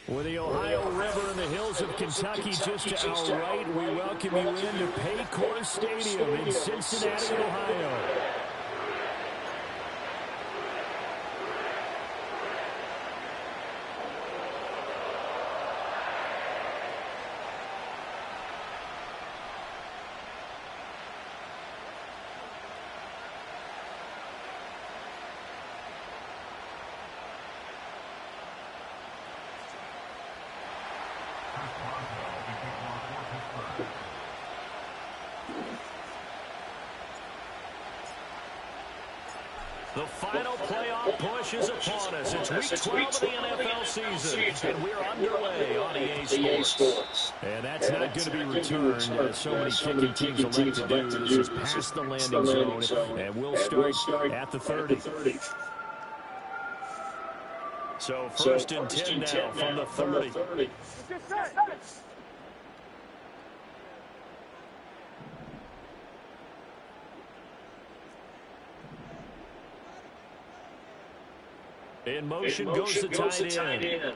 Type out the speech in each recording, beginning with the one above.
With the Ohio River and the hills of Kentucky just to our right, we welcome you into Paycor Stadium in Cincinnati, Ohio. The final playoff push is upon us. It's week 12 of the NFL season, and we're underway on EA Sports. And that's not going to be returned, as so many kicking teams elect to do. This is past the landing zone, and we'll start at the 30. So first and 10 now from the 30. In motion goes the tight end.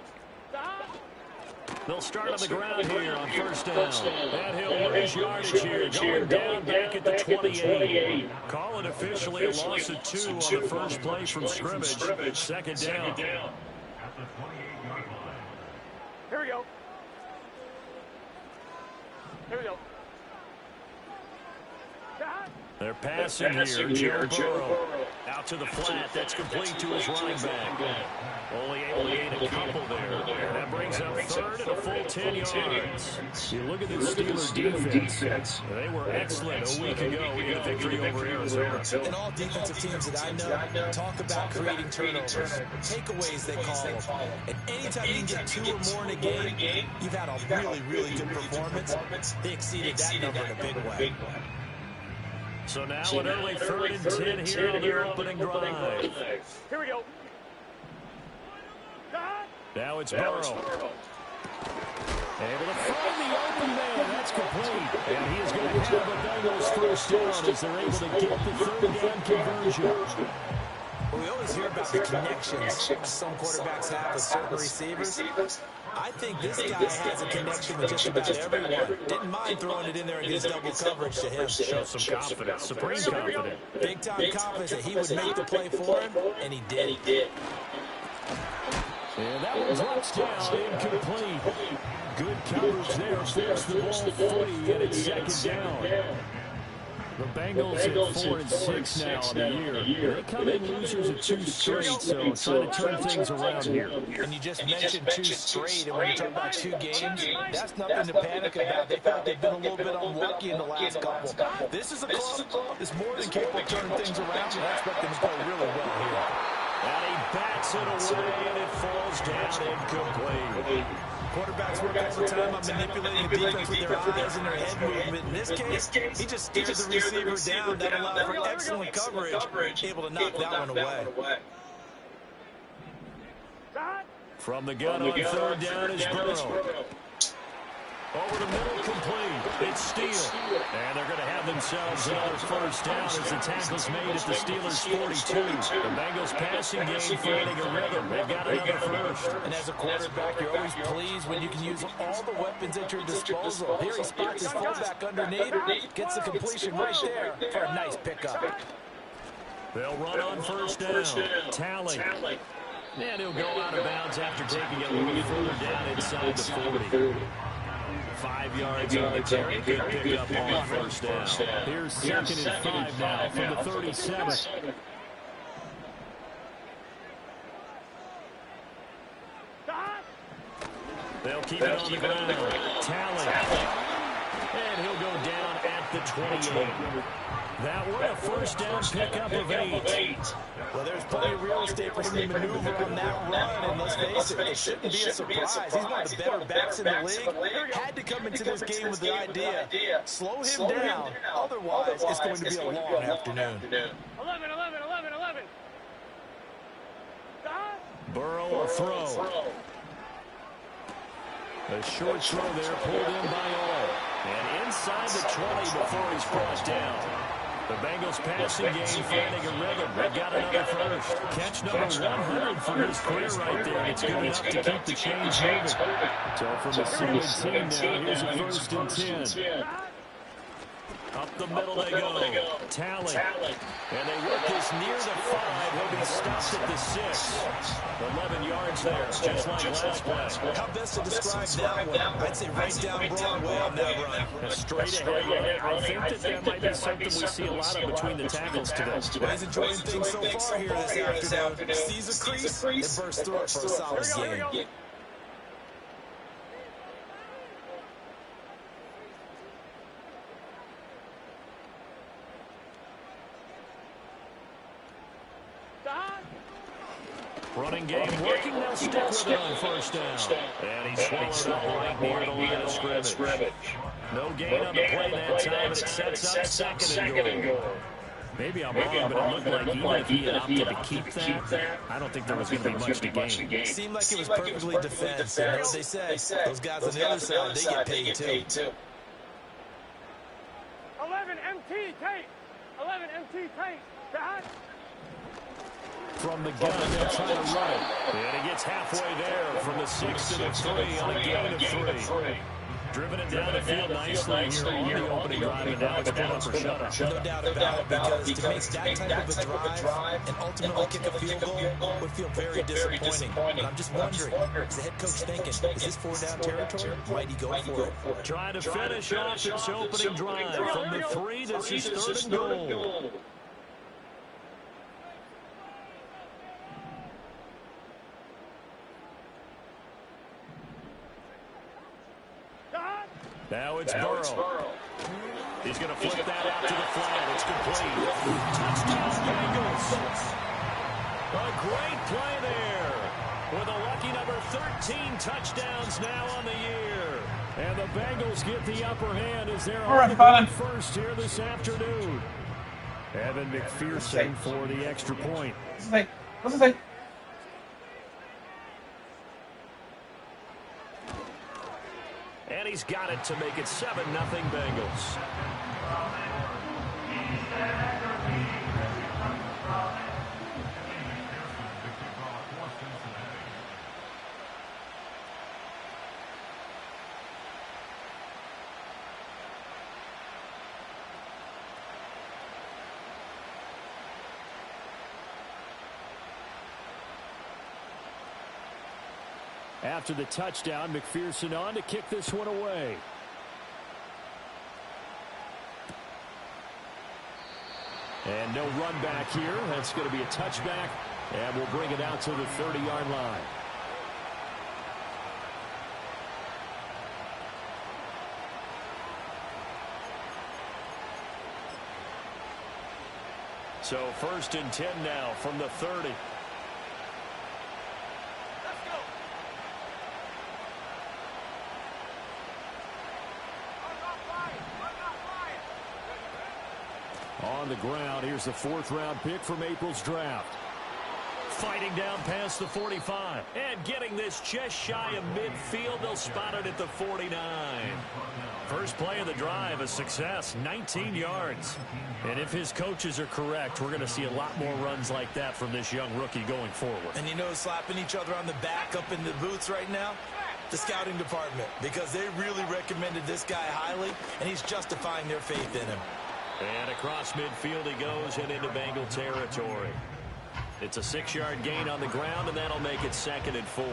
They'll start on the ground here on first down. And he'll lose yardage here, going down back at the 28. Call it officially a loss of 2 on the first play from scrimmage. Second down. Here we go. Here we go. They're passing here, Joe Burrow. Out to the flat, that's complete to his running back. Only able to gain a couple there. That brings up third and a full 10 yards. You look at the Steelers defense. They were excellent a week ago in a victory over Arizona. And all defensive teams that I know talk about creating turnovers. Takeaways, they call them. And anytime you can get 2 or more in a game, you've had a really, really good performance. They exceeded that number in a big way. So now an early third and 10 here on their opening drive. Here we go. Now it's Burrow. Able to find the open man. That's complete. And he is going to have the Bengals first down as they're able to get the third down conversion. Well, we always hear about the connections some quarterbacks have with certain receivers. I think this guy has a connection with just about everyone. Didn't mind throwing it in there against double coverage to him. Shows some confidence, supreme confidence. Big-time confidence that he would make the play for him, and he did. And that one's drops down, incomplete. Good coverage there, forced the ball free, and it's second down. The Bengals at 4 and 6 now on the year. They come in losers of 2 straight, so trying to turn things around here. And you just mentioned 2 straight, and when you talk about 2 games, that's nothing to panic about. They thought they've been a little bit unlucky in the last couple. This is a club that's more than capable of turning things around, and I expect them to play really well here. And he bats it away, and it falls down incomplete. Quarterbacks work all the time on manipulating the defense with their eyes and their head movement. In this case, he just stared the receiver down. That allowed for excellent coverage, able to knock that one away. From the gun on third down is Burrow. Over the middle, complete. It's Steele. And they're going to have themselves another first down as the tackle's made at the Steelers' 42. The Bengals passing game finding a rhythm. They've got another first. And as a quarterback, you're always pleased when you can use all the weapons at your disposal. Here he spots his fullback underneath, gets the completion right there for a nice pickup. They'll run on first down. Tally. And he'll go out of bounds after taking it a little further down inside the 40. 5 yards on the carry. Good pickup on first down. Here's second and 5 now from the 37. They'll keep it on the ground. Tally. And he'll go down at the 28. That one a first down pickup of 8. Well, there's plenty of real estate for him to maneuver on that run, and let's face it, it shouldn't be a surprise. He's one of the better backs in the league. Had to come into this game with the idea, slow him down, otherwise it's going to be a long afternoon. 11, 11, 11, 11. Burrow a throw. A short throw there pulled in by all. And inside the 20 before he's brought down. The Bengals passing game finding a rhythm. They've got another first. Catch number 100 for his career right there. It's good enough to keep the chains moving. So from the 17 now, here's a first and 10. Up the middle they go. Tally. And they work this near the 5. He'll be stopped at the 6. 11 yards there, just like last play. How best to describe that one? I'd say right down Broadway on that run. Straight ahead. I think that might be something we see a lot of between the tackles today. Well, he's enjoying things so far here this afternoon. Sees a crease and bursts through it for a solid game. Running game working, they'll stick with it on first down. And he swallowed up right near the line of scrimmage. No gain on the play that time, and it sets up second and goal. Maybe I'm wrong, but it looked like even if he had opted to keep that, I don't think there was going to be much to gain. It seemed like it was perfectly defense. And as they say, those guys on the other side, they get paid too. 11 MT tape. 11 MT tape. Dad. From the gun, they'll try to run it. And he gets halfway there from the 6 to the 3 on a gain of 3. Driven it down the field nicely here on the opening drive, and now it's been up for shutout. No doubt about it, because to make that type of a drive and ultimately kick a field goal would feel very disappointing. And I'm just wondering, is the head coach thinking, is this 4-down territory? Might he go for it? Trying to finish off this opening drive from the 3. This is 3rd and goal. Now it's Burrow. He's going to flip that out to the flat. It's complete. Touchdown, Bengals. A great play there. With a lucky number 13 touchdowns now on the year. And the Bengals get the upper hand as they're on the first here this afternoon. Evan McPherson for the extra point. What's it say? And he's got it to make it 7-0 Bengals. After the touchdown, McPherson on to kick this one away. And no run back here. That's going to be a touchback, and we'll bring it out to the 30-yard line. So 1st and 10 now from the 30. On the ground, here's the 4th-round pick from April's draft. Fighting down past the 45. And getting this just shy of midfield. They'll spot it at the 49. First play of the drive, a success, 19 yards. And if his coaches are correct, we're going to see a lot more runs like that from this young rookie going forward. And you know, slapping each other on the back up in the booths right now? The scouting department, because they really recommended this guy highly, and he's justifying their faith in him. And across midfield he goes and into Bengal territory. It's a 6-yard gain on the ground, and that'll make it 2nd and 4.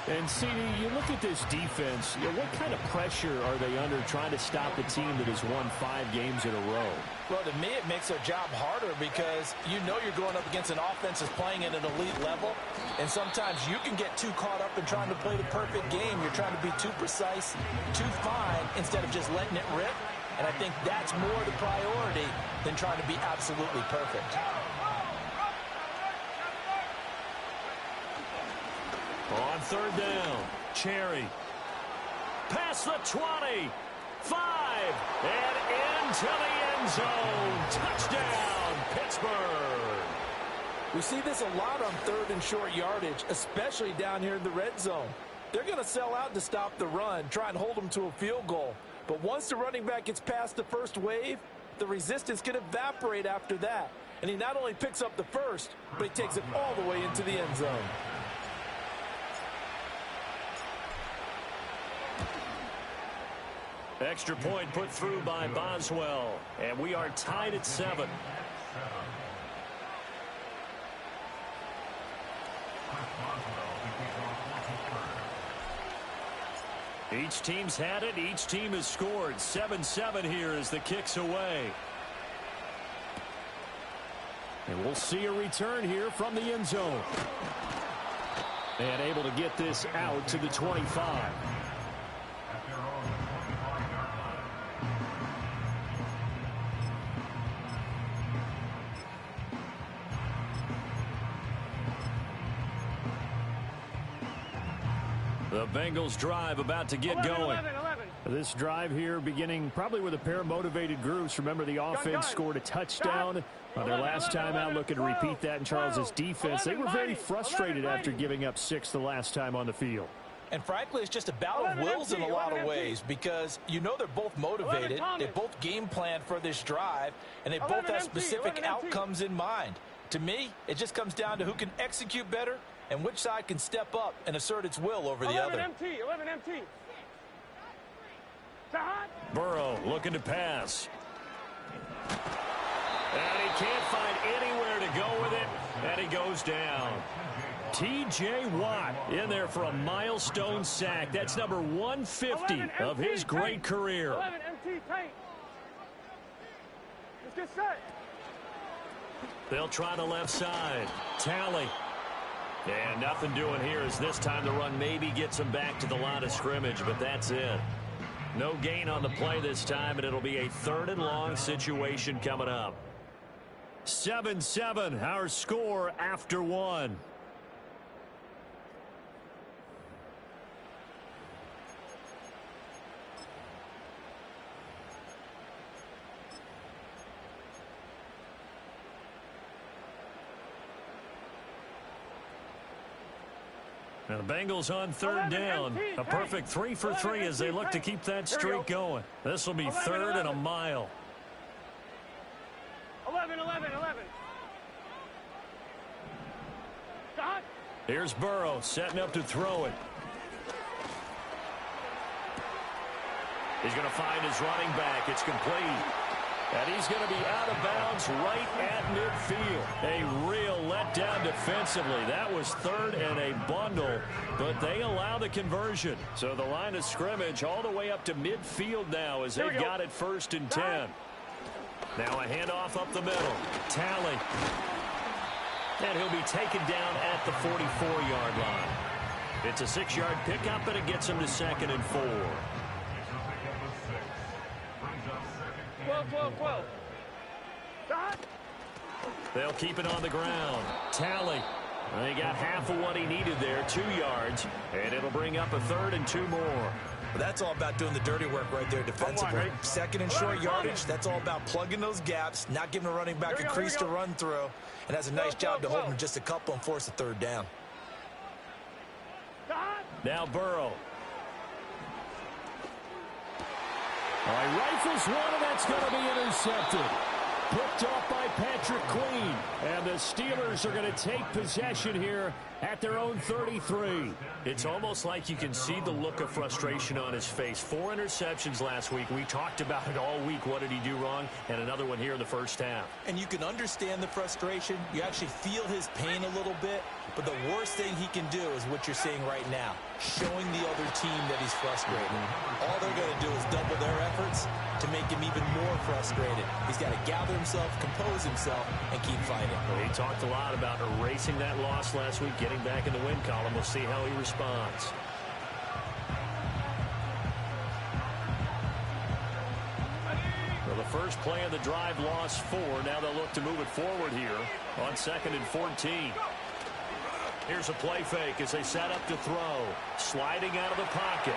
And, CD, you look at this defense, what kind of pressure are they under trying to stop a team that has won 5 games in a row? Well, to me, it makes their job harder because you know you're going up against an offense that's playing at an elite level, and sometimes you can get too caught up in trying to play the perfect game. You're trying to be too precise, too fine, instead of just letting it rip. And I think that's more the priority than trying to be absolutely perfect. On 3rd down, Cherry. Past the 20. 5. And into the end zone. Touchdown, Pittsburgh. We see this a lot on 3rd and short yardage, especially down here in the red zone. They're going to sell out to stop the run, try and hold them to a field goal. But once the running back gets past the first wave, the resistance can evaporate after that. And he not only picks up the first, but he takes it all the way into the end zone. Extra point put through by Boswell. And we are tied at 7. Each team's had it. Each team has scored. 7-7 here as the kick's away. And we'll see a return here from the end zone. And able to get this out to the 25. The Bengals drive about to get 11, going. 11, 11. This drive here beginning probably with a pair of motivated groups. Remember, the offense scored a touchdown on their last time out. Looking to repeat that in Charles' defense. They were very frustrated after giving up 6 the last time on the field. And frankly, it's just a battle of wills in a lot of ways because you know they're both motivated. They both game plan for this drive, and they both have specific outcomes in mind. To me, it just comes down to who can execute better and which side can step up and assert its will over the other. 11 MT. Burrow looking to pass. And he can't find anywhere to go with it, and he goes down. T.J. Watt in there for a milestone sack. That's number 150 of his great career. 11 MT tight. Let's get set. They'll try the left side. Tally. And nothing doing here as this time the run maybe gets him back to the line of scrimmage, but that's it. No gain on the play this time, and it'll be a 3rd and long situation coming up. 7-7, our score after 1. Now the Bengals on 3rd down. A perfect 3 for 3 as they look to keep that streak going. This will be 3rd and a mile. 11. Stop. Here's Burrow setting up to throw it. He's going to find his running back. It's complete. And he's going to be out of bounds right at midfield. A real letdown defensively. That was 3rd and a bundle, but they allow the conversion. So the line of scrimmage all the way up to midfield now as they've got it 1st and 10. Now a handoff up the middle. Tally. And he'll be taken down at the 44-yard line. It's a 6-yard pickup, and it gets him to 2nd and 4. 12. Stop. They'll keep it on the ground. Tally. He got half of what he needed there, 2 yards, and it'll bring up a 3rd and 2 more. Well, that's all about doing the dirty work right there defensively. 2nd and short yardage, that's all about plugging those gaps, not giving a running back a crease to run through, and has a nice job to hold him just a couple and force a 3rd down. Now Burrow. All right, rifles one, and that's going to be intercepted. Picked off by Patrick Queen. And the Steelers are going to take possession here at their own 33. It's almost like you can see the look of frustration on his face. 4 interceptions last week. We talked about it all week. What did he do wrong? And another one here in the first half. And you can understand the frustration. You actually feel his pain a little bit. But the worst thing he can do is what you're seeing right now, showing the other team that he's frustrated. All they're going to do is double their efforts to make him even more frustrated. He's got to gather himself, compose himself, and keep fighting. Well, he talked a lot about erasing that loss last week, getting back in the win column. We'll see how he responds. Well, the first play of the drive lost 4. Now they'll look to move it forward here on 2nd and 14. Here's a play fake as they set up to throw. Sliding out of the pocket.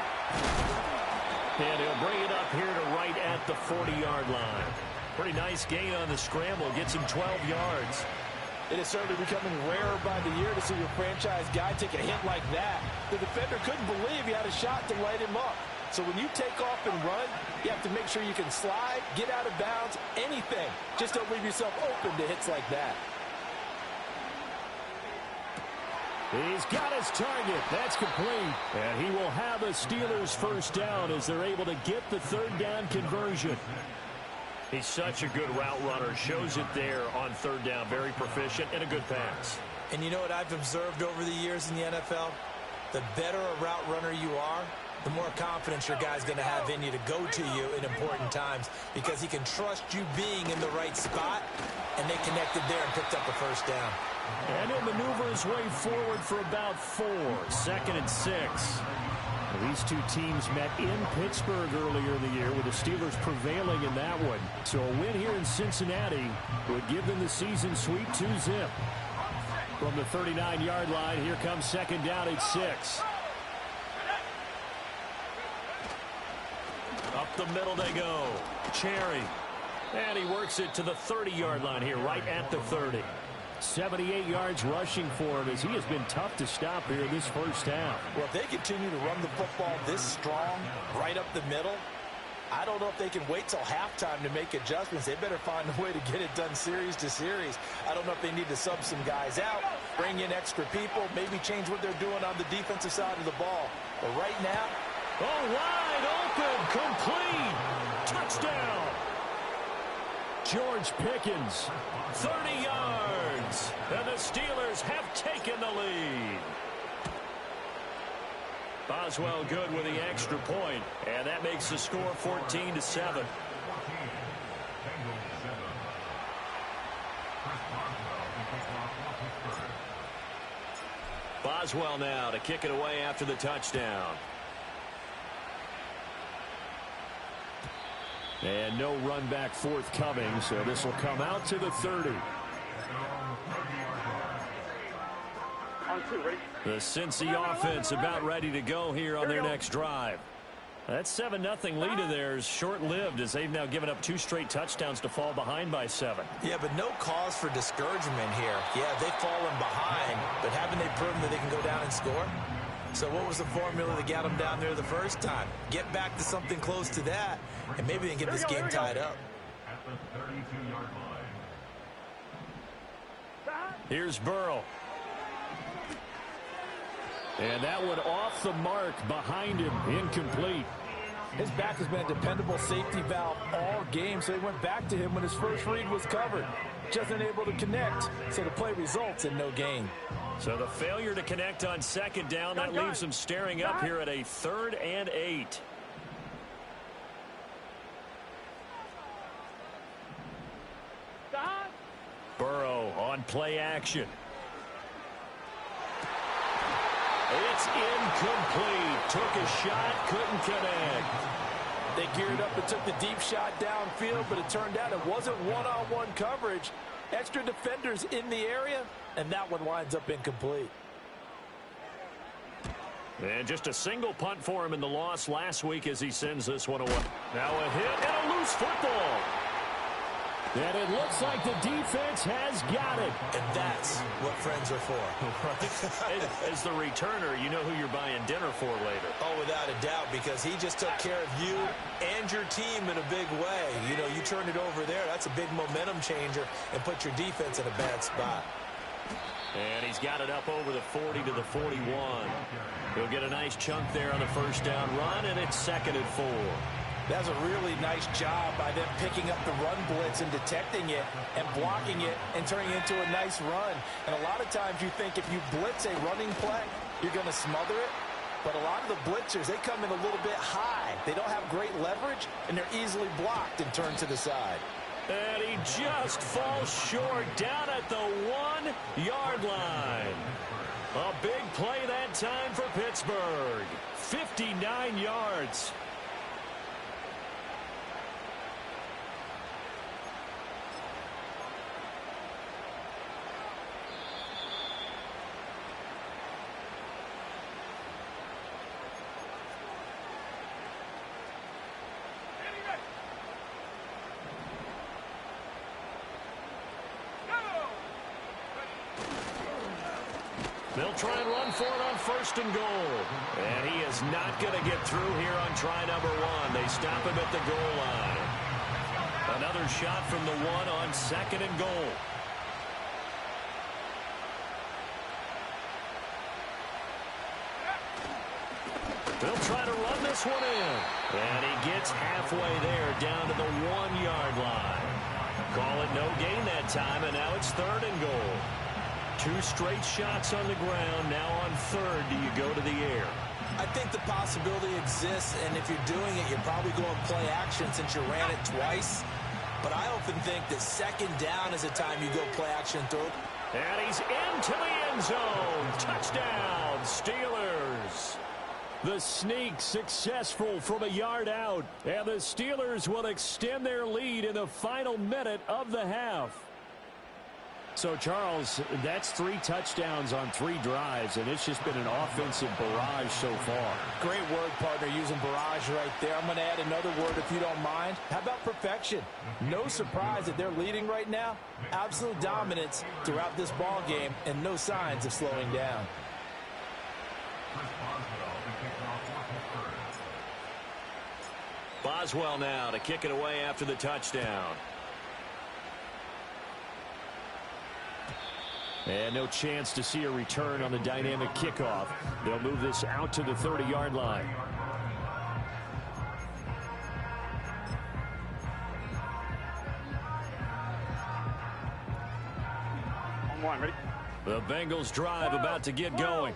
And he'll bring it up here to right at the 40-yard line. Pretty nice gain on the scramble. Gets him 12 yards. It is certainly becoming rarer by the year to see your franchise guy take a hit like that. The defender couldn't believe he had a shot to light him up. So when you take off and run, you have to make sure you can slide, get out of bounds, anything. Just don't leave yourself open to hits like that. He's got his target. That's complete. And he will have a Steelers first down as they're able to get the 3rd down conversion. He's such a good route runner. Shows it there on 3rd down. Very proficient and a good pass. And you know what I've observed over the years in the NFL? The better a route runner you are, the more confidence your guy's going to have in you to go to you in important times because he can trust you being in the right spot, and they connected there and picked up the first down. And he'll maneuver his way forward for about 4. 2nd and 6. These two teams met in Pittsburgh earlier in the year with the Steelers prevailing in that one. So a win here in Cincinnati would give them the season sweep 2-zip. From the 39-yard line, here comes 2nd down at 6. Up the middle they go. Cherry. And he works it to the 30-yard line here, right at the 30. 78 yards rushing for him as he has been tough to stop here in this first half. Well, if they continue to run the football this strong, right up the middle, I don't know if they can wait till halftime to make adjustments. They better find a way to get it done series to series. I don't know if they need to sub some guys out, bring in extra people, maybe change what they're doing on the defensive side of the ball. But right now, wide open, complete, touchdown. George Pickens, 30 yards, and the Steelers have taken the lead. Boswell good with the extra point, and that makes the score 14-7. Boswell now to kick it away after the touchdown. And no run back forthcoming, so this will come out to the 30. The Cincy offense about ready to go here on their next drive. That 7-0 lead of theirs short-lived as they've now given up 2 straight touchdowns to fall behind by 7. Yeah, but no cause for discouragement here. Yeah, they've fallen behind, but haven't they proven that they can go down and score? So what was the formula that got them down there the first time? Get back to something close to that, and maybe they can get this game tied up. Here's Burrow. And that one off the mark behind him, incomplete. His back has been a dependable safety valve all game, so they went back to him when his first read was covered. Just unable to connect, so the play results in no gain. So the failure to connect on 2nd down, that leaves them staring up here at a 3rd and 8. Burrow on play action. It's incomplete. Took a shot, couldn't connect. They geared up and took the deep shot downfield, but it turned out it wasn't one-on-one coverage. Extra defenders in the area, and that one winds up incomplete. And just a single punt for him in the loss last week as he sends this one away. Now a hit and a loose football. And it looks like the defense has got it. And that's what friends are for. As the returner, you know who you're buying dinner for later. Oh, without a doubt, because he just took care of you and your team in a big way. You know, you turned it over there. That's a big momentum changer and put your defense in a bad spot. And he's got it up over the 40 to the 41. He'll get a nice chunk there on the first down run, and it's 2nd and 4. That's a really nice job by them picking up the run blitz and detecting it and blocking it and turning it into a nice run. And a lot of times you think if you blitz a running play, you're going to smother it. But a lot of the blitzers, they come in a little bit high. They don't have great leverage, and they're easily blocked and turned to the side. And he just falls short down at the 1-yard line. A big play that time for Pittsburgh. 59 yards. They'll try and run for it on 1st and goal. And he is not going to get through here on try number 1. They stop him at the goal line. Another shot from the 1 on 2nd and goal. They'll try to run this one in. And he gets halfway there down to the 1-yard line. Call it no gain that time, and now it's 3rd and goal. 2 straight shots on the ground. Now on 3rd, do you go to the air? I think the possibility exists, and if you're doing it, you're probably going play action since you ran it twice. But I often think that 2nd down is the time you go play action through. And he's into the end zone. Touchdown, Steelers. The sneak successful from a yard out. And the Steelers will extend their lead in the final minute of the half. So, Charles, that's 3 touchdowns on 3 drives, and it's just been an offensive barrage so far. Great word, partner, using barrage right there. I'm going to add another word if you don't mind. How about perfection? No surprise that they're leading right now. Absolute dominance throughout this ball game and no signs of slowing down. Boswell now to kick it away after the touchdown. And no chance to see a return on the dynamic kickoff. They'll move this out to the 30-yard line. On 1, ready? The Bengals drive about to get going.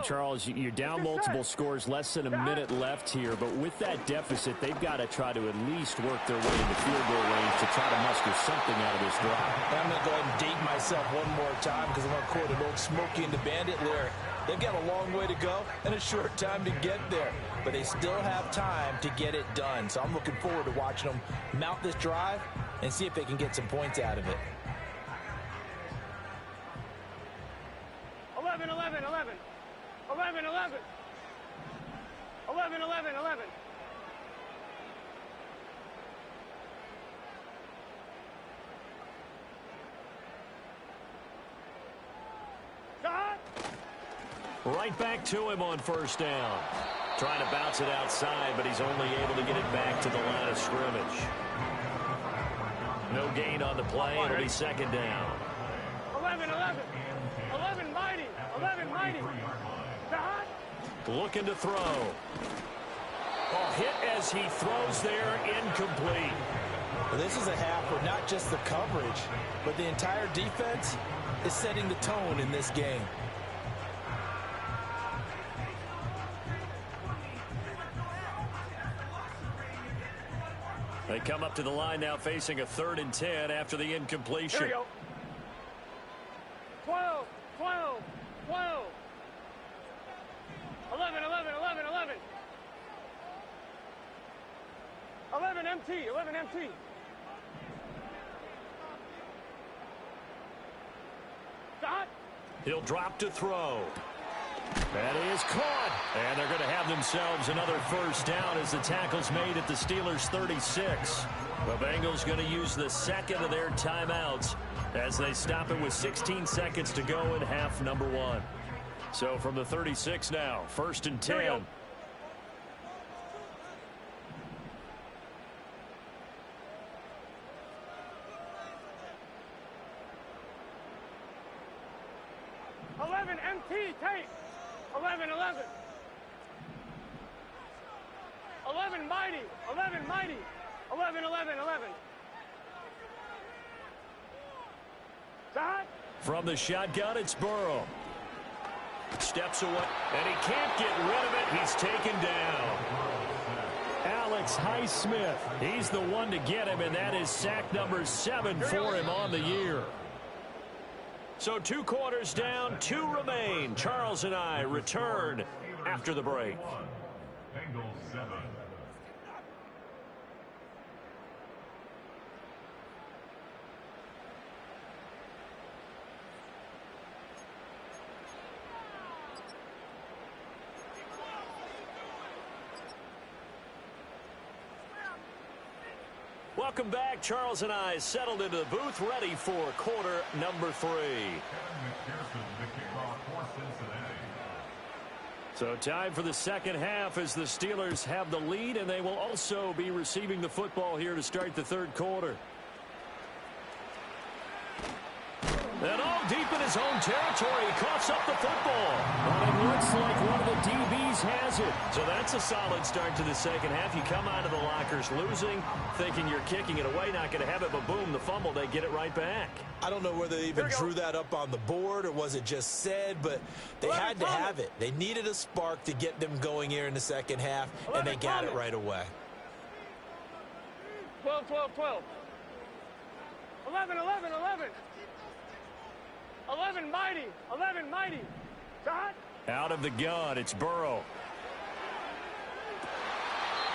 Charles, you're down multiple scores, less than a minute left here, but with that deficit, they've got to try to at least work their way into field goal range to try to muster something out of this drive. I'm going to go ahead and date myself one more time because I'm going to quote an old Smokey and the Bandit lyric. They've got a long way to go and a short time to get there, but they still have time to get it done. So I'm looking forward to watching them mount this drive and see if they can get some points out of it. 11, 11, 11. 11, 11. 11, 11, 11. Shot! Right back to him on 1st down. Trying to bounce it outside, but he's only able to get it back to the line of scrimmage. No gain on the play. It'll be 2nd down. 11, 11. 11 mighty. 11 mighty. Shot! Looking to throw. Oh, hit as he throws there, incomplete. Well, this is a half where not just the coverage, but the entire defense is setting the tone in this game. They come up to the line now facing a 3rd and 10 after the incompletion. Here we go. 12, 12, 12. 11, 11, 11, 11. 11 MT, 11 MT. Shot. He'll drop to throw. That is caught. And they're going to have themselves another first down as the tackle's made at the Steelers' 36. The Bengals going to use the second of their timeouts as they stop it with 16 seconds to go in half number 1. So from the 36 now, 1st and 10. MT, tape. 11, 11. 11, mighty. 11, mighty. 11, 11, 11. Shot. From the shotgun, it's Burrow. Steps away, and he can't get rid of it. He's taken down. Alex Highsmith, he's the one to get him, and that is sack number 7 for him on the year. So 2 quarters down, 2 remain. Charles and I return after the break. Bengals 7. Welcome back. Charles and I settled into the booth, ready for quarter number 3. So time for the second half as the Steelers have the lead, and they will also be receiving the football here to start the third quarter. And all deep in his own territory, he coughs up the football. But it looks like one of the DBs has it. So that's a solid start to the second half. You come out of the lockers losing, thinking you're kicking it away, not going to have it, but boom, the fumble, they get it right back. I don't know whether they even drew that up on the board or was it just said, but they had to have it. They needed a spark to get them going here in the second half, and they got it right away. 12, 12, 12. 11, 11, 11. 11, mighty. 11, mighty. Shot. Out of the gun, it's Burrow.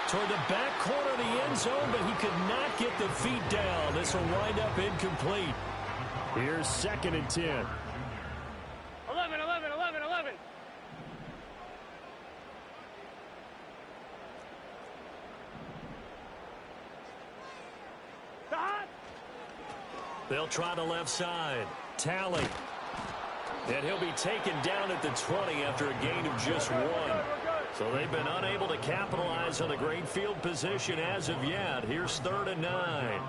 Toward the back corner of the end zone, but he could not get the feet down. This will wind up incomplete. Here's 2nd and 10. 11, 11, 11, 11. Shot. They'll try the left side. Tally. And he'll be taken down at the 20 after a gain of just 1. So they've been unable to capitalize on the great field position as of yet. Here's 3rd and 9.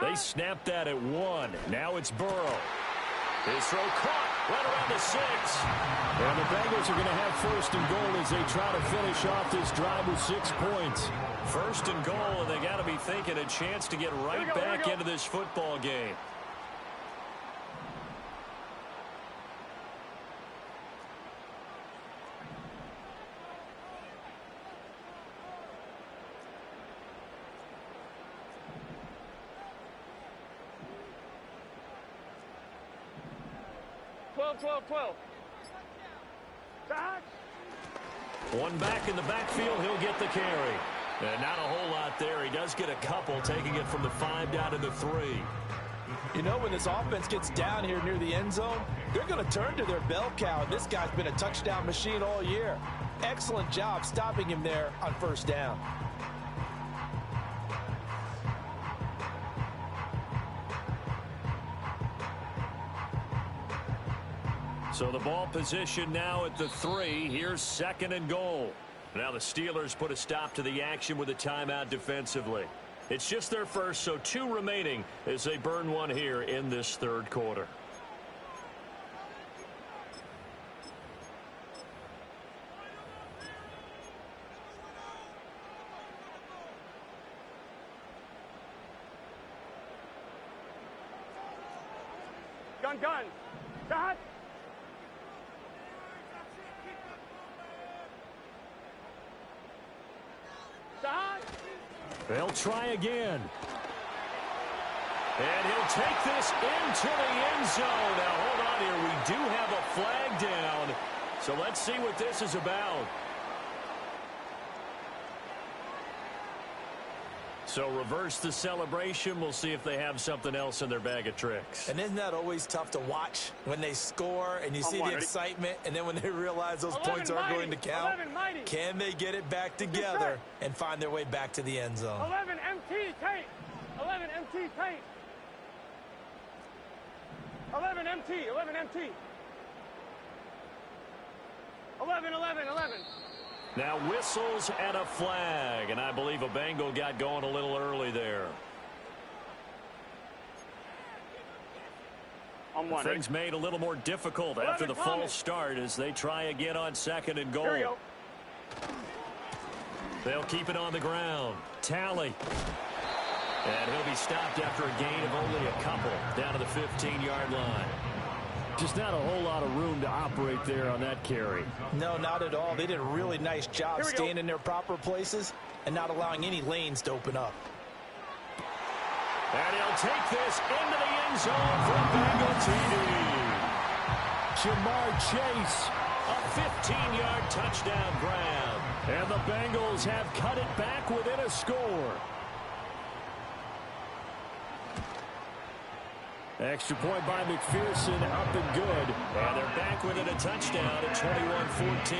They snapped that at 1. Now it's Burrow. His throw caught right around the 6. And the Bengals are going to have 1st and goal as they try to finish off this drive with 6 points. 1st and goal, and they got to be thinking a chance to get right back into this football game. One back in the backfield, he'll get the carry. And not a whole lot there. He does get a couple, taking it from the 5 down to the 3. You know, when this offense gets down here near the end zone, they're going to turn to their bell cow. This guy's been a touchdown machine all year. Excellent job stopping him there on 1st down. So the ball position now at the 3. Here's 2nd and goal. Now the Steelers put a stop to the action with a timeout defensively. It's just their first, so 2 remaining as they burn 1 here in this third quarter. Gun. Shot. They'll try again. And he'll take this into the end zone. Now, hold on here. We do have a flag down. So let's see what this is about. So reverse the celebration. We'll see if they have something else in their bag of tricks. And isn't that always tough to watch when they score and you see the excitement, and then when they realize those points aren't going to count? Can they get it back together and find their way back to the end zone? 11 MT tight. 11 MT tight. 11 MT. 11 MT. 11, 11, 11. Now whistles and a flag, and I believe a Bengal got going a little early there. Things made a little more difficult after the false start as they try again on 2nd and goal. They'll keep it on the ground. Tally. And he'll be stopped after a gain of only a couple down to the 15-yard line. Just not a whole lot of room to operate there on that carry. No, not at all. They did a really nice job staying in their proper places and not allowing any lanes to open up. And he'll take this into the end zone for Bengal TD. Jamar Chase. A 15-yard touchdown grab. And the Bengals have cut it back within a score. Extra point by McPherson, up and good. And they're back within a touchdown at 21-14.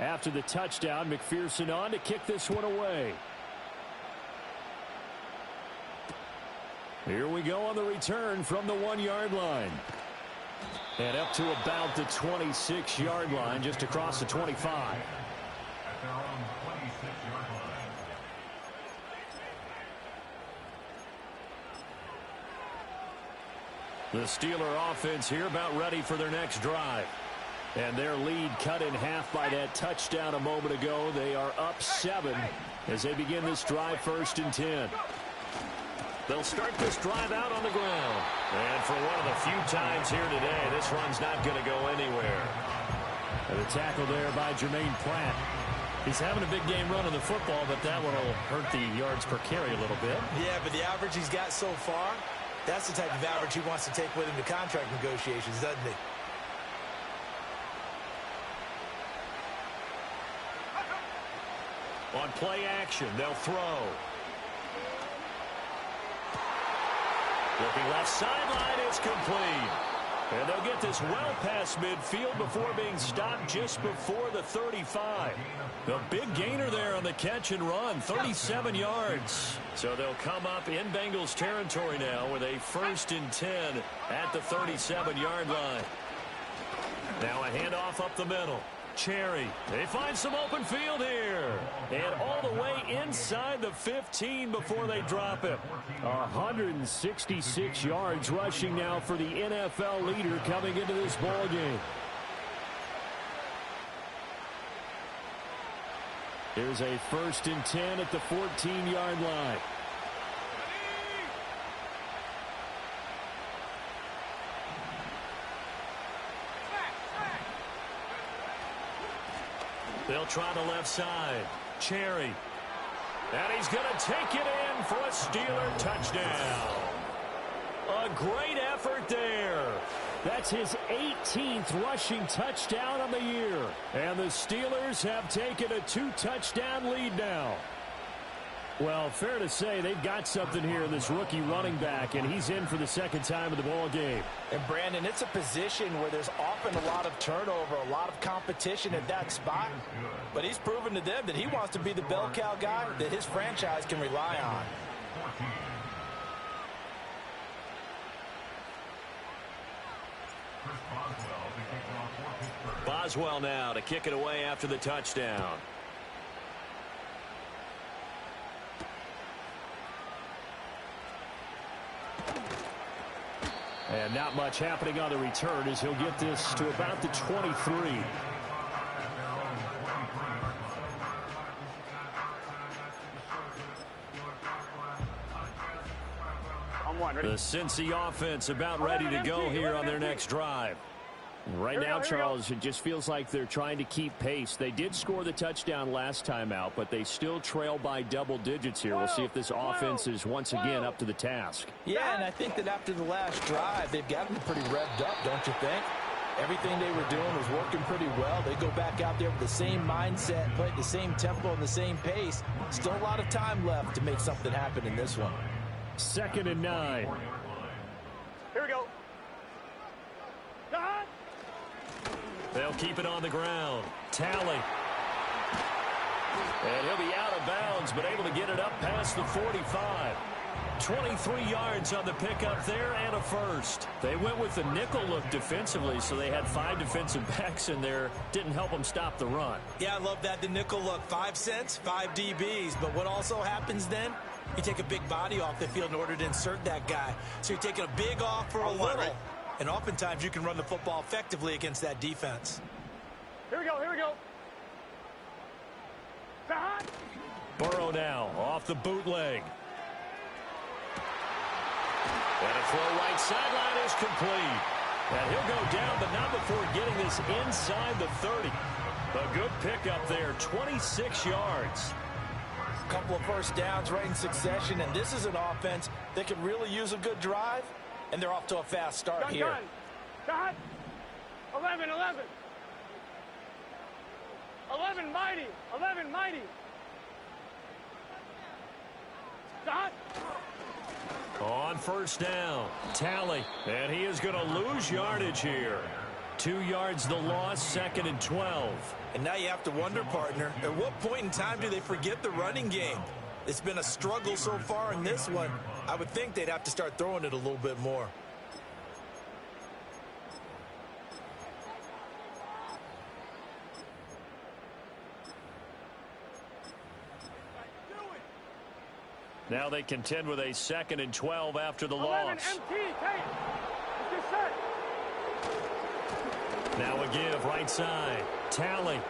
After the touchdown, McPherson on to kick this one away. Here we go on the return from the 1-yard line. And up to about the 26-yard line, just across the 25. At their own 26-yard line. The Steeler offense here about ready for their next drive. And their lead cut in half by that touchdown a moment ago. They are up 7 as they begin this drive 1st and 10. They'll start this drive out on the ground. And for one of the few times here today, this run's not going to go anywhere. And the tackle there by Jermaine Pratt. He's having a big game running the football, but that one will hurt the yards per carry a little bit. Yeah, but the average he's got so far, that's the type of average he wants to take with him to contract negotiations, doesn't he? On play action, they'll throw. Looking left sideline, it's complete. And they'll get this well past midfield before being stopped just before the 35. The big gainer there on the catch and run, 37 yards. So they'll come up in Bengals territory now with a 1st and 10 at the 37-yard line. Now a handoff up the middle. Cherry, they find some open field here. And all the way inside the 15 before they drop it. 166 yards rushing now for the NFL leader coming into this ball game. Here's a 1st and 10 at the 14-yard line. They'll try the left side. Cherry. And he's going to take it in for a Steeler touchdown. A great effort there. That's his 18th rushing touchdown on the year. And the Steelers have taken a 2-touchdown lead now. Well, fair to say they've got something here in this rookie running back, and he's in for the 2nd time of the ball game. And, Brandon, it's a position where there's often a lot of turnover, a lot of competition at that spot. But he's proven to them that he wants to be the bell cow guy that his franchise can rely on. Boswell now to kick it away after the touchdown. And not much happening on the return as he'll get this to about the 23. I'm one. Ready? The Cincy offense about ready to go here on their next drive. Right now, Charles, it just feels like they're trying to keep pace. They did score the touchdown last time out, but they still trail by double digits here. We'll see if this offense is once again up to the task. Yeah, and I think that after the last drive, they've got to be pretty revved up, don't you think? Everything they were doing was working pretty well. They go back out there with the same mindset, play at the same tempo and the same pace. Still a lot of time left to make something happen in this one. 2nd and 9. Here we go. They'll keep it on the ground. Tally. And he'll be out of bounds, but able to get it up past the 45. 23 yards on the pickup there and a first. They went with the nickel look defensively, so they had 5 defensive backs in there. Didn't help them stop the run. Yeah, I love that, the nickel look. 5 cents, 5 DBs. But what also happens then? You take a big body off the field in order to insert that guy. So you're taking a big off for a little. And oftentimes you can run the football effectively against that defense. Here we go, here we go. Burrow now off the bootleg. And a throw right sideline is complete. And he'll go down, but not before getting this inside the 30. A good pickup there, 26 yards. A couple of first downs right in succession, and this is an offense that can really use a good drive, and they're off to a fast start here. Done. 11, 11. 11 mighty. 11 mighty. Done. On first down, Tally. And he is going to lose yardage here. 2 yards the loss, 2nd and 12. And now you have to wonder, partner, at what point in time do they forget the running game? It's been a struggle so far in this one. I would think they'd have to start throwing it a little bit more. Now they contend with a 2nd and 12 after the 11 loss. MT, take. It's set. Now a give right side. Tally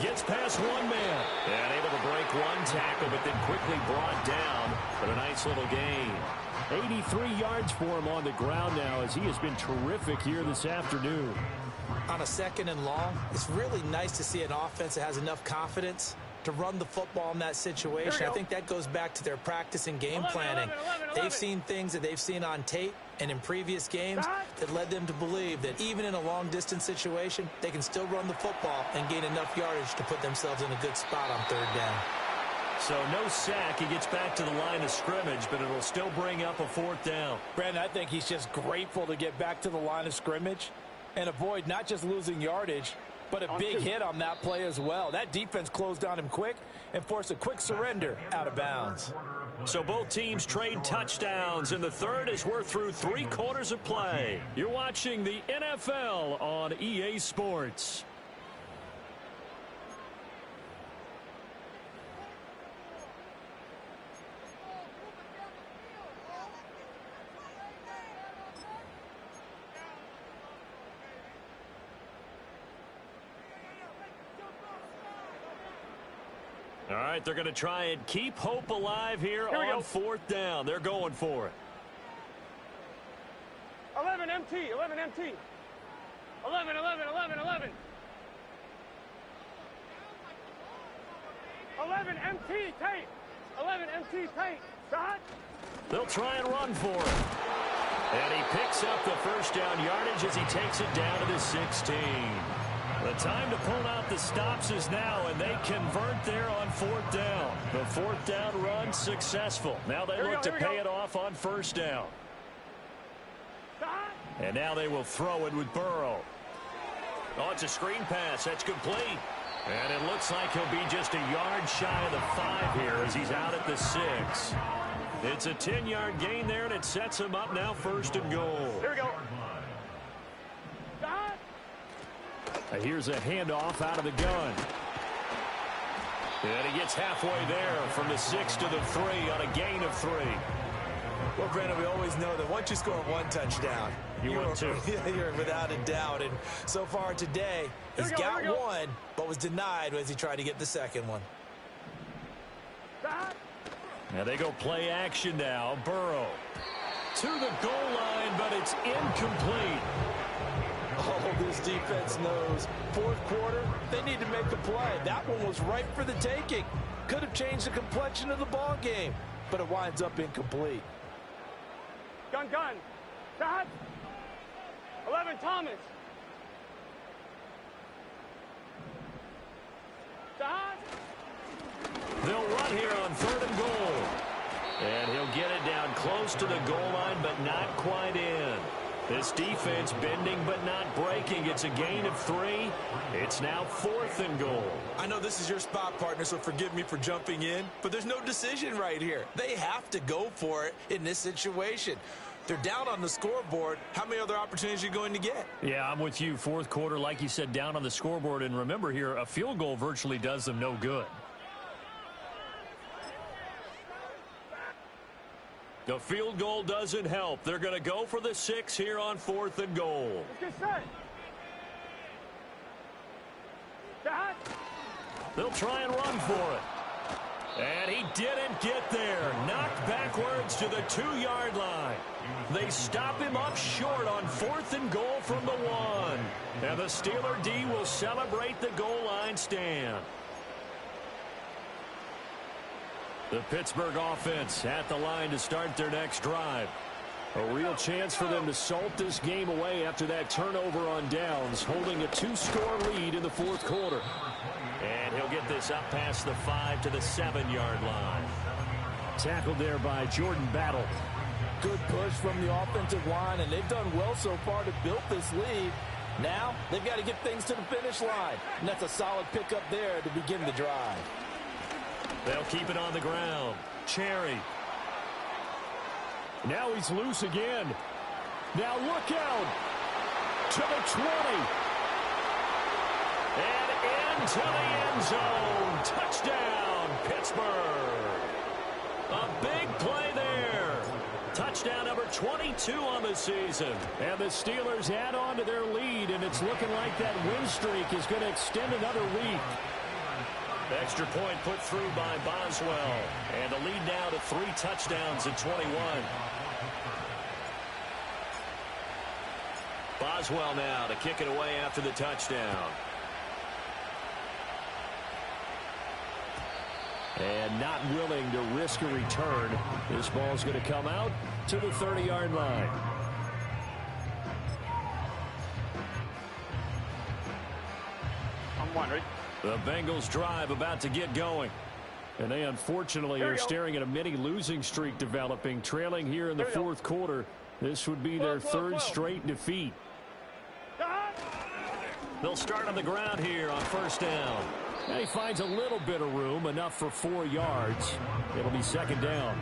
gets past one man. And able to break one tackle, but then quickly brought down. But a nice little gain. 83 yards for him on the ground now as he has been terrific here this afternoon. On a 2nd and long, it's really nice to see an offense that has enough confidence to run the football in that situation. I think that goes back to their practice and game planning. 11. They've seen things that they've seen on tape and in previous games that led them to believe that even in a long-distance situation, they can still run the football and gain enough yardage to put themselves in a good spot on 3rd down. So no sack. He gets back to the line of scrimmage, but it'll still bring up a 4th down. Brandon, I think he's just grateful to get back to the line of scrimmage and avoid not just losing yardage, but a big hit on that play as well. That defense closed on him quick and forced a quick surrender out of bounds. So both teams trade touchdowns in the 3rd as we're through 3 quarters of play. You're watching the NFL on EA Sports. All right, they're going to try and keep hope alive here on 4th down. They're going for it. 11 MT, 11 MT. 11, 11, 11, 11. 11 MT, tape. 11 MT, tape. Shot. They'll try and run for it. And he picks up the first down yardage as he takes it down to the 16. The time to pull out the stops is now, and they convert there on 4th down. The 4th down run successful. Now they look to pay it off on 1st down. And now they will throw it with Burrow. Oh, it's a screen pass. That's complete. And it looks like he'll be just a yard shy of the 5 here as he's out at the 6. It's a 10-yard gain there, and it sets him up now 1st and goal. Here we go. Here's a handoff out of the gun. And he gets halfway there from the 6 to the 3 on a gain of 3. Well, Brandon, we always know that once you score 1 touchdown, you're without a doubt. And so far today, he's got 1, but was denied as he tried to get the 2nd one. Now they go play action now. Burrow to the goal line, but it's incomplete. Oh, this defense knows. Fourth quarter, they need to make a play. That one was right for the taking. Could have changed the complexion of the ball game, but it winds up incomplete. Gun. Shot. 11, Thomas. Shot. They'll run here on 3rd and goal. And he'll get it down close to the goal line, but not quite in. This defense bending but not breaking. It's a gain of 3. It's now 4th and goal. I know this is your spot, partner, so forgive me for jumping in, but there's no decision right here. They have to go for it in this situation. They're down on the scoreboard. How many other opportunities are you going to get? Yeah, I'm with you. Fourth quarter, like you said, down on the scoreboard. And remember here, a field goal virtually does them no good. The field goal doesn't help. They're going to go for the 6 here on 4th and goal. Let's get set. Shot. They'll try and run for it. And he didn't get there. Knocked backwards to the 2-yard line. They stop him up short on 4th and goal from the 1. And the Steeler D will celebrate the goal line stand. The Pittsburgh offense at the line to start their next drive. A real chance for them to salt this game away after that turnover on downs, holding a 2-score lead in the fourth quarter. And he'll get this up past the 5 to the 7-yard line. Tackled there by Jordan Battle. Good push from the offensive line, and they've done well so far to build this lead. Now they've got to get things to the finish line, and that's a solid pickup there to begin the drive. They'll keep it on the ground. Cherry. Now he's loose again. Now look out to the 20. And into the end zone. Touchdown, Pittsburgh. A big play there. Touchdown number 22 on the season. And the Steelers add on to their lead, and it's looking like that win streak is going to extend another week. Extra point put through by Boswell. And a lead now to 3 touchdowns at 21. Boswell now to kick it away after the touchdown. And not willing to risk a return. This ball's going to come out to the 30-yard line. I'm one, ready? The Bengals drive about to get going. And they unfortunately are staring at a mini losing streak developing, trailing here in the fourth quarter. This would be their third straight defeat. They'll start on the ground here on first down. And he finds a little bit of room, enough for 4 yards. It'll be second down.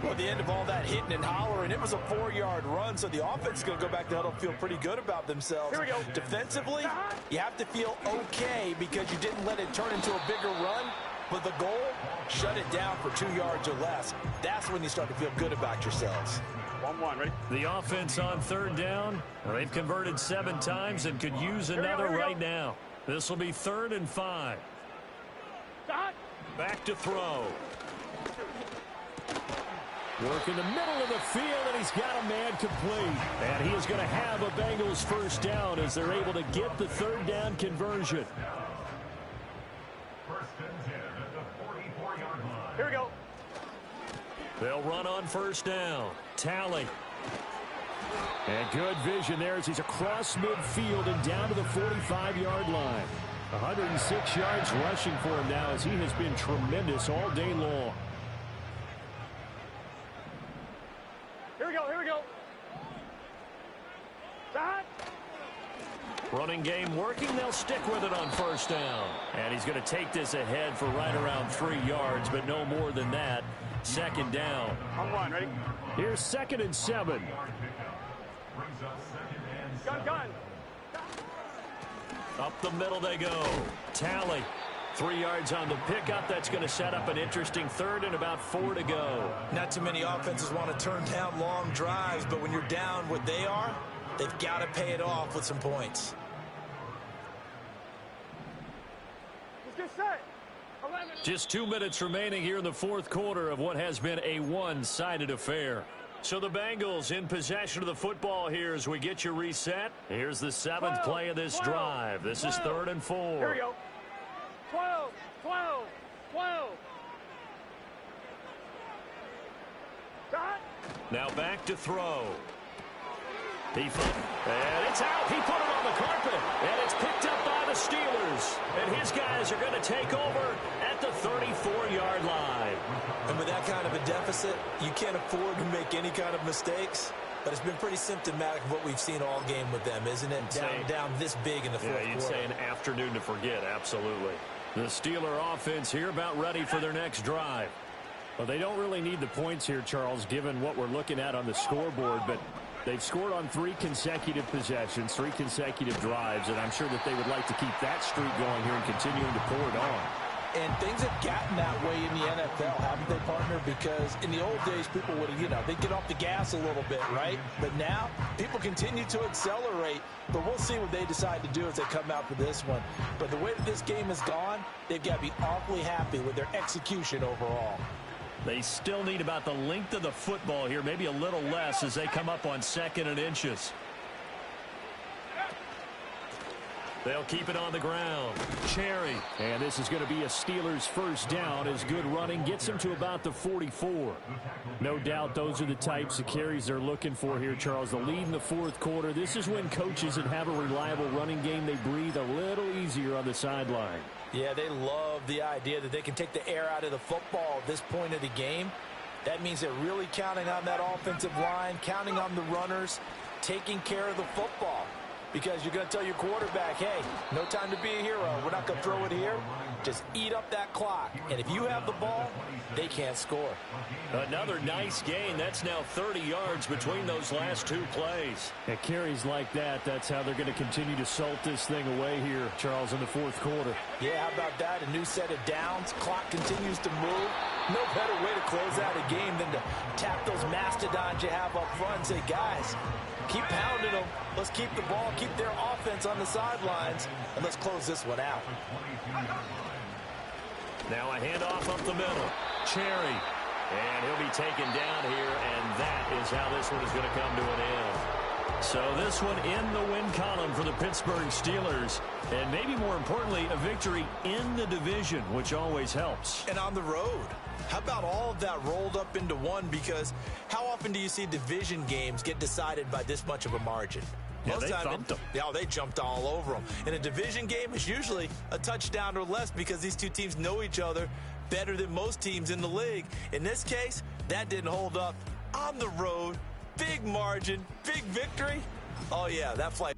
Well, at the end of all that hitting and hollering, it was a 4-yard run, so the offense is going to go back to huddle, feel pretty good about themselves. Here we go. Defensively, you have to feel okay because you didn't let it turn into a bigger run, but the goal, shut it down for 2 yards or less. That's when you start to feel good about yourselves. 1-1, ready? The offense on third down. They've converted 7 times and could use another right now. This will be 3rd and 5. Back to throw. Work in the middle of the field, and he's got a man complete. And he is going to have a Bengals first down as they're able to get the third down conversion. First and 10 at the 44-yard line. Here we go. They'll run on first down. Tally. And good vision there as he's across midfield and down to the 45-yard line. 106 yards rushing for him now as he has been tremendous all day long. Here we go, here we go. Shot. Running game working. They'll stick with it on first down. And he's going to take this ahead for right around 3 yards, but no more than that. Second down. I'm one, ready? Here's 2nd and 7. Brings up 2nd and 7. Gun. Up the middle they go. Tally. 3 yards on the pickup. That's going to set up an interesting 3rd and about 4 to go. Not too many offenses want to turn down long drives, but when you're down what they are, they've got to pay it off with some points. Let's get set. 11. Just 2 minutes remaining here in the fourth quarter of what has been a one-sided affair. So the Bengals in possession of the football here as we get you reset. Here's the 7th play of this drive. This is 3rd and 4. Here we go. 12, 12, 12. Got. Now back to throw. And it's out. He put it on the carpet. And it's picked up by the Steelers. And his guys are going to take over at the 34-yard line. And with that kind of a deficit, you can't afford to make any kind of mistakes. But it's been pretty symptomatic of what we've seen all game with them, isn't it? Down this big in the fourth quarter. You'd say an afternoon to forget, absolutely. The Steeler offense here about ready for their next drive. Well, they don't really need the points here, Charles, given what we're looking at on the scoreboard, but they've scored on 3 consecutive possessions, 3 consecutive drives, and I'm sure that they would like to keep that streak going here and continuing to pour it on. And things have gotten that way in the NFL, haven't they, partner? Because in the old days, people would, they'd get off the gas a little bit, right? But now, people continue to accelerate. But we'll see what they decide to do as they come out for this one. But the way that this game has gone, they've got to be awfully happy with their execution overall. They still need about the length of the football here, maybe a little less as they come up on 2nd and inches. They'll keep it on the ground. Cherry. And this is going to be a Steelers first down as good running gets them to about the 44. No doubt those are the types of carries they're looking for here, Charles. The lead in the fourth quarter. This is when coaches that have a reliable running game, they breathe a little easier on the sideline. Yeah, they love the idea that they can take the air out of the football at this point of the game. That means they're really counting on that offensive line, counting on the runners, taking care of the football. Because you're going to tell your quarterback, hey, no time to be a hero. We're not going to throw it here. Just eat up that clock. And if you have the ball, they can't score. Another nice gain. That's now 30 yards between those last 2 plays. At carries like that, that's how they're going to continue to salt this thing away here, Charles, in the fourth quarter. Yeah, how about that? A new set of downs. Clock continues to move. No better way to close out a game than to tap those mastodons you have up front and say, guys, keep pounding them. Let's keep the ball, keep their offense on the sidelines, and let's close this one out. Now a handoff up the middle. Cherry. And he'll be taken down here, and that is how this one is going to come to an end. So this one in the win column for the Pittsburgh Steelers. And maybe more importantly, a victory in the division, which always helps. And on the road. How about all of that rolled up into one? Because how often do you see division games get decided by this much of a margin? Yeah, they thumped them. Yeah, they jumped all over them. In a division game, it's usually a touchdown or less because these two teams know each other better than most teams in the league. In this case, that didn't hold up. On the road, big margin, big victory. Oh, yeah, that flight.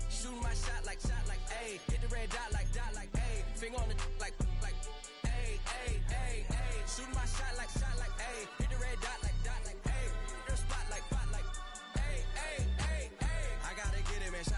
Shooting my shot like, ayy. Hit the red dot like, ayy. Finger on the like, ayy, ayy, ayy, ayy. Shooting my shot like,